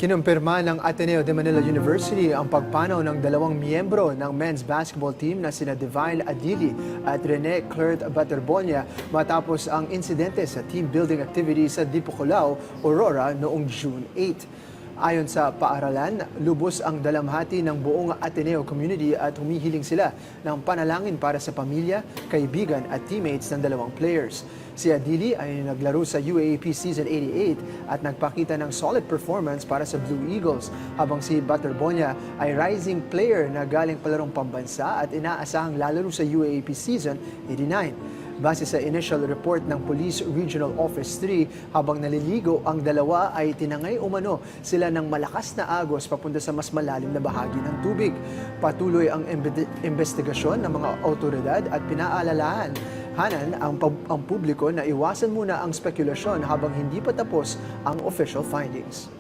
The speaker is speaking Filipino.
Kinumpirma ng Ateneo de Manila University ang pagpanaw ng dalawang miyembro ng men's basketball team na sina Divine Adili at Rene Clert Baterbonia matapos ang insidente sa team building activity sa Dipocolao, Aurora noong June 8. Ayon sa paaralan, lubos ang dalamhati ng buong Ateneo community at humihiling sila ng panalangin para sa pamilya, kaibigan at teammates ng dalawang players. Si Adili ay naglaro sa UAAP Season 88 at nagpakita ng solid performance para sa Blue Eagles, habang si Baterbonia ay rising player na galing palarong pambansa at inaasahang lalaro sa UAAP Season 89. Base sa initial report ng Police Regional Office 3, habang naliligo ang dalawa ay tinangay umano sila ng malakas na agos papunta sa mas malalim na bahagi ng tubig. Patuloy ang investigasyon ng mga awtoridad at pinaalalahan ang publiko na iwasan muna ang spekulasyon habang hindi pa tapos ang official findings.